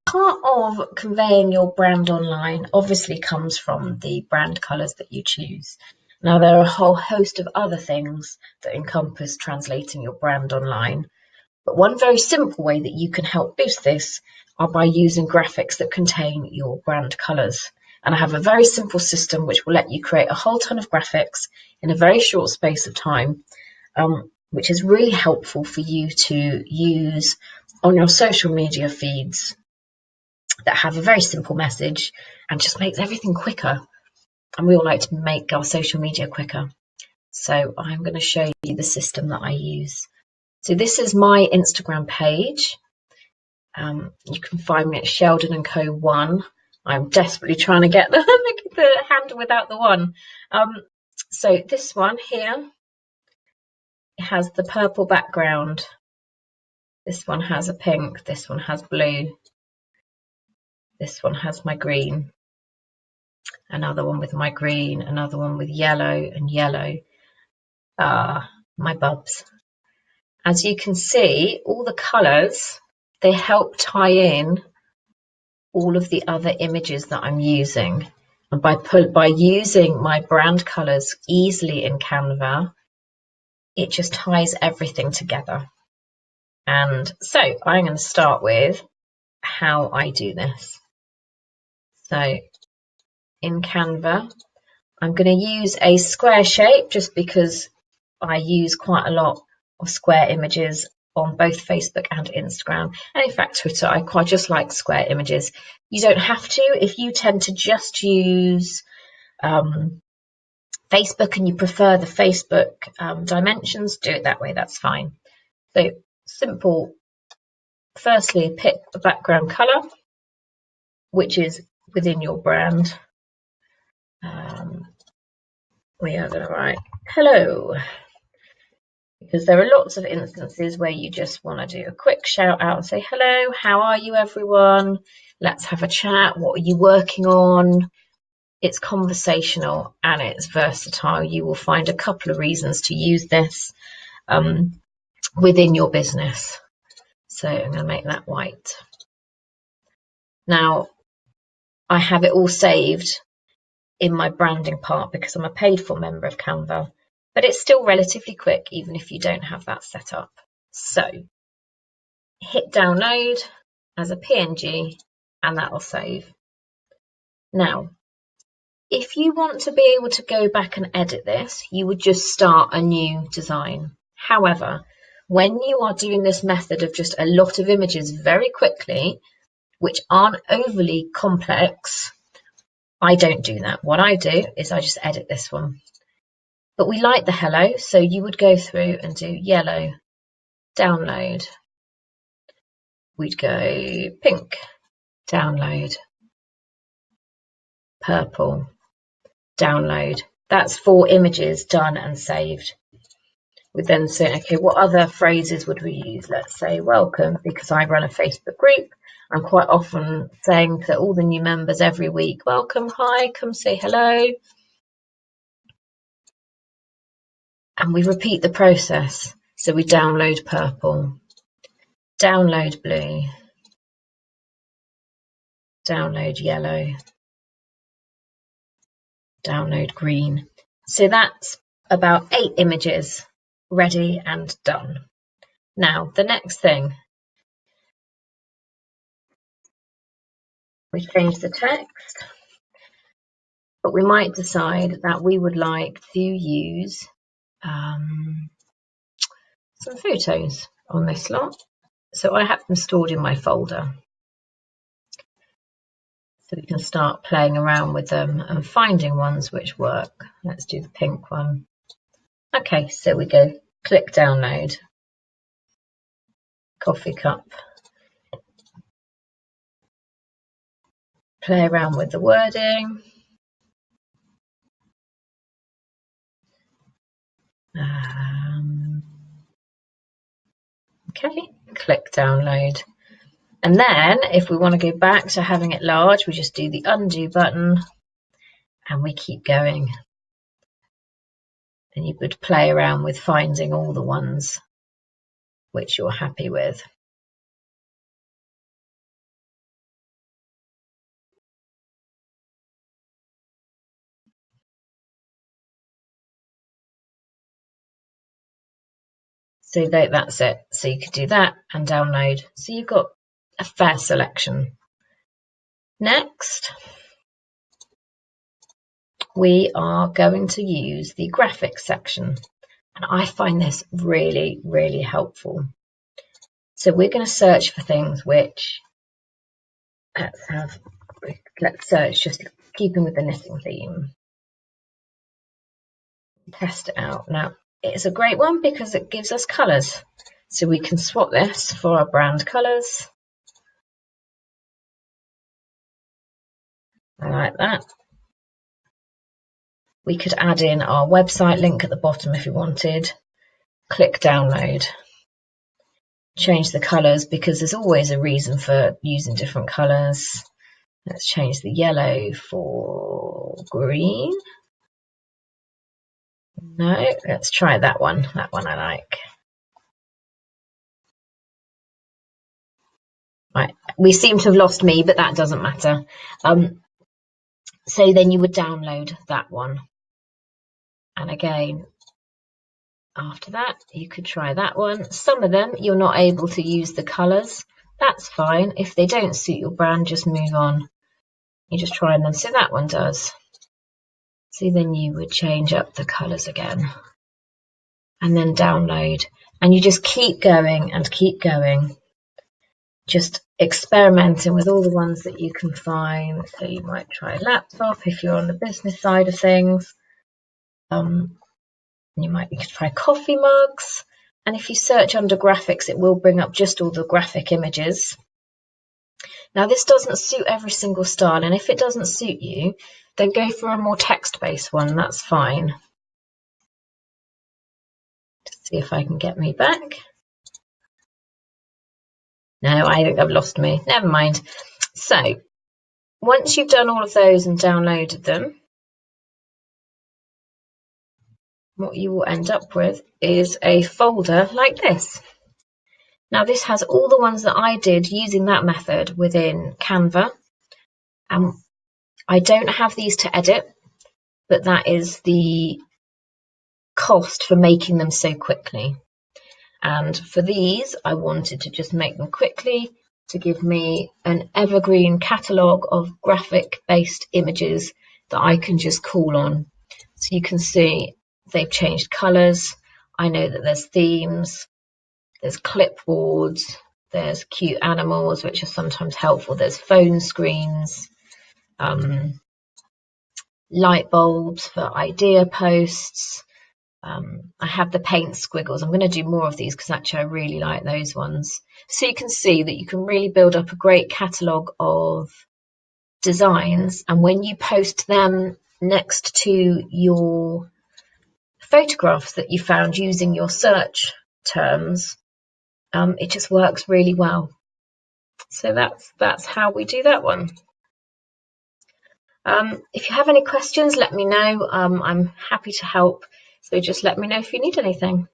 Part of conveying your brand online obviously comes from the brand colours that you choose. Now, there are a whole host of other things that encompass translating your brand online, but one very simple way that you can help boost this are by using graphics that contain your brand colours. And I have a very simple system which will let you create a whole ton of graphics in a very short space of time, which is really helpful for you to use on your social media feeds that have a very simple message and just makes everything quicker. And we all like to make our social media quicker. So I'm going to show you the system that I use. So this is my Instagram page. You can find me at Sheldon & Co 1. I'm desperately trying to get the handle without the one. So this one here has the purple background. This one has a pink. This one has blue. This one has my green. Another one with my green. Another one with yellow and yellow. My bubs. As you can see, all the colours, they help tie in all of the other images that I'm using. And by using my brand colours easily in Canva, it just ties everything together. And so I'm going to start with how I do this. So in Canva, I'm going to use a square shape just because I use quite a lot of square images on both Facebook and Instagram, and in fact Twitter. I quite just like square images. You don't have to. If you tend to just use Facebook and you prefer the Facebook dimensions, do it that way, that's fine. So simple. Firstly, pick a background colour which is within your brand. We are going to write hello, because there are lots of instances where you just want to do a quick shout out and say, hello, how are you everyone? Let's have a chat. What are you working on? It's conversational and it's versatile. You will find a couple of reasons to use this within your business. So I'm going to make that white. Now, I have it all saved in my branding part because I'm a paid for member of Canva, but it's still relatively quick even if you don't have that set up. So hit download as a PNG and that will save. Now, if you want to be able to go back and edit this, you would just start a new design. However, when you are doing this method of just a lot of images very quickly, which aren't overly complex, I don't do that. What I do is I just edit this one. But we like the hello, so you would go through and do yellow, download. We'd go pink, download, purple, download. That's 4 images done and saved. We'd then say, okay, what other phrases would we use? Let's say welcome, because I run a Facebook group. I'm quite often saying to all the new members every week, welcome, hi, come say hello. And we repeat the process. So we download purple, download blue, download yellow, download green. So that's about 8 images ready and done. Now, the next thing, we change the text, but we might decide that we would like to use some photos on this lot. So I have them stored in my folder. So we can start playing around with them and finding ones which work. Let's do the pink one. Okay, so we go click download, coffee cup, play around with the wording. Okay, click download. And then if we want to go back to having it large, we just do the undo button and we keep going. And you would play around with finding all the ones which you're happy with. So that's it. So you could do that and download. So you've got a fair selection. Next, we are going to use the graphics section. And I find this really, really helpful. So we're going to search for things which, let's search just keeping with the knitting theme. Test it out. Now, it's a great one because it gives us colours. So we can swap this for our brand colours. I like that. We could add in our website link at the bottom if we wanted. Click download. Change the colours because there's always a reason for using different colours. Let's change the yellow for green. No, let's try that one. That one I like. Right, we seem to have lost me, but that doesn't matter. So then you would download that one. And again, after that, you could try that one. Some of them, you're not able to use the colours. That's fine. If they don't suit your brand, just move on. You just try them. So that one does. So then you would change up the colours again. And then download. And you just keep going and keep going. Just experimenting with all the ones that you can find. So you might try laptop if you're on the business side of things. You could try coffee mugs. And if you search under graphics, it will bring up just all the graphic images. Now, this doesn't suit every single style. And if it doesn't suit you, then go for a more text-based one. That's fine. Let's see if I can get me back. No, I think I've lost me. Never mind. So once you've done all of those and downloaded them, what you will end up with is a folder like this. Now, this has all the ones that I did using that method within Canva. I don't have these to edit, but that is the cost for making them so quickly. And for these, I wanted to just make them quickly to give me an evergreen catalogue of graphic-based images that I can just call on. So you can see they've changed colours. I know that there's themes, there's clipboards, there's cute animals, which are sometimes helpful. There's phone screens, light bulbs for idea posts. I have the paint squiggles. I'm going to do more of these because actually I really like those ones. So you can see that you can really build up a great catalogue of designs, and when you post them next to your photographs that you found using your search terms, it just works really well. So that's how we do that one. If you have any questions, let me know. I'm happy to help. So just let me know if you need anything.